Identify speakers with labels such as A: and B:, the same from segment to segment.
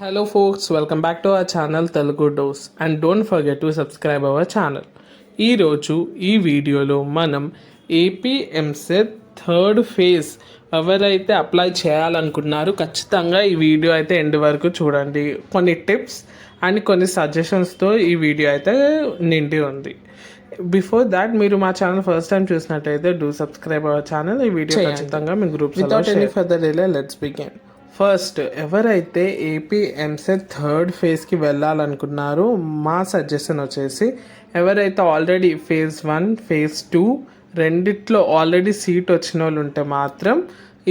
A: Hello folks, welcome back to our channel Telugu Dose and don't forget to subscribe our channel. ఈరోజు ఈ వీడియోలో మనం AP EAMCET third phase ఎవరైతే apply చేయాలనుకుంటున్నారో ఖచ్చితంగా ఈ వీడియో అయితే ఎండ్ వరకు చూడండి. కొన్ని టిప్స్ అండ్ కొన్ని సజెషన్స్తో ఈ వీడియో అయితే నిండి ఉంది. బిఫోర్ దాట్ మీరు మా ఛానల్ ఫస్ట్ టైం చూసినట్టయితే డూ సబ్స్క్రైబ్ అవర్ ఛానల్. ఈ వీడియో ఖచ్చితంగా మీ group without any further delay let's begin. First ఎవరైతే ఏపీ ఎంసెట్ థర్డ్ ఫేజ్కి వెళ్ళాలనుకున్నారో మా సజెషన్ వచ్చేసి ఎవరైతే ఆల్రెడీ ఫేజ్ 1 ఫేజ్ 2 రెండిట్లో ఆల్రెడీ సీట్ వచ్చిన వాళ్ళు ఉంటే మాత్రం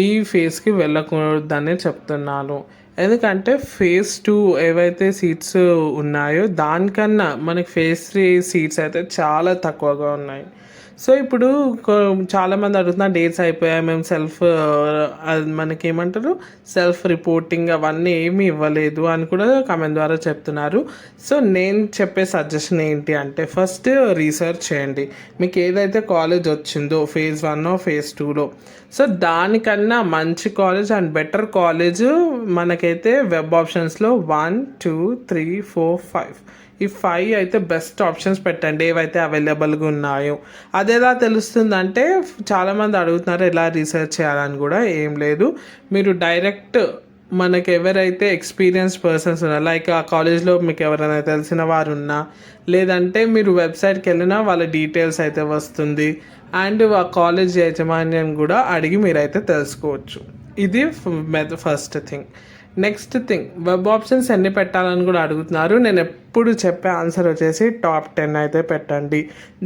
A: ఈ ఫేజ్కి వెళ్ళకూడదనే చెప్తున్నాను. ఎందుకంటే ఫేజ్ 2 ఏవైతే సీట్స్ ఉన్నాయో దానికన్నా మనకి ఫేజ్ 3 సీట్స్ అయితే చాలా తక్కువగా ఉన్నాయి. సో ఇప్పుడు చాలామంది అడుగుతున్నారు డేట్స్ అయిపోయాయి, మేము మనకి ఏమంటారు సెల్ఫ్ రిపోర్టింగ్ అవన్నీ ఏమీ ఇవ్వలేదు అని కూడా కామెంట్ ద్వారా చెప్తున్నారు. సో నేను చెప్పే సజెషన్ ఏంటి అంటే ఫస్ట్ రీసెర్చ్ చేయండి. మీకు ఏదైతే కాలేజ్ వచ్చిందో ఫేజ్ 1 ఫేజ్ 2లో సో దానికన్నా మంచి కాలేజ్ అండ్ బెటర్ కాలేజ్ మనకైతే వెబ్ ఆప్షన్స్లో 1 2 3 4 5 ఈ 5 అయితే బెస్ట్ ఆప్షన్స్ పెట్టండి ఏవైతే అవైలబుల్గా ఉన్నాయో. అదేలా తెలుస్తుందంటే చాలామంది అడుగుతున్నారు ఎలా రీసెర్చ్ చేయాలని. కూడా ఏం లేదు, మీరు డైరెక్ట్ మనకి ఎవరైతే ఎక్స్పీరియన్స్ పర్సన్స్ ఉన్నా లైక్ ఆ కాలేజ్లో మీకు ఎవరైనా తెలిసిన వారు ఉన్నా లేదంటే మీరు వెబ్సైట్కి వెళ్ళినా వాళ్ళ డీటెయిల్స్ అయితే వస్తుంది అండ్ ఆ కాలేజ్ యాజమాన్యం కూడా అడిగి మీరైతే తెలుసుకోవచ్చు. ఇది first thing. Next thing, web options ఎన్ని పెట్టాలని కూడా అడుగుతున్నారు. నేను ఎప్పుడు చెప్పే ఆన్సర్ వచ్చేసి టాప్ 10 అయితే పెట్టండి.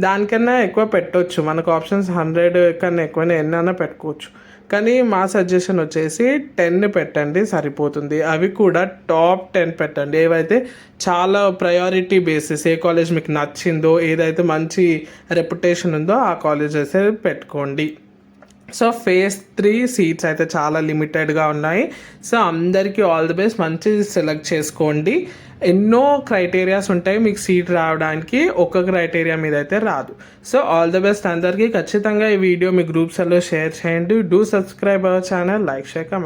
A: దానికన్నా ఎక్కువ పెట్టవచ్చు, మనకు ఆప్షన్స్ 100 కన్నా ఎక్కువనే ఎన్నైనా పెట్టుకోవచ్చు. కానీ మా సజెషన్ వచ్చేసి 10 పెట్టండి సరిపోతుంది. అవి కూడా టాప్ 10 పెట్టండి. ఏవైతే చాలా ప్రయారిటీ బేసిస్, ఏ కాలేజ్ మీకు నచ్చిందో ఏదైతే మంచి రెప్యుటేషన్ ఉందో ఆ కాలేజ్ అయితే పెట్టుకోండి. సో ఫేజ్ 3 సీట్స్ అయితే చాలా లిమిటెడ్గా ఉన్నాయి. సో అందరికీ ఆల్ ది బెస్ట్, మంచి సెలెక్ట్ చేసుకోండి. ఎన్నో క్రైటీరియాస్ ఉంటాయి మీకు సీట్ రావడానికి, ఒక క్రైటీరియా మీద అయితే రాదు. సో ఆల్ ది బెస్ట్ అందరికీ. ఖచ్చితంగా ఈ వీడియో మీ గ్రూప్స్లో షేర్ చేయండి. Do subscribe our channel, like share comment.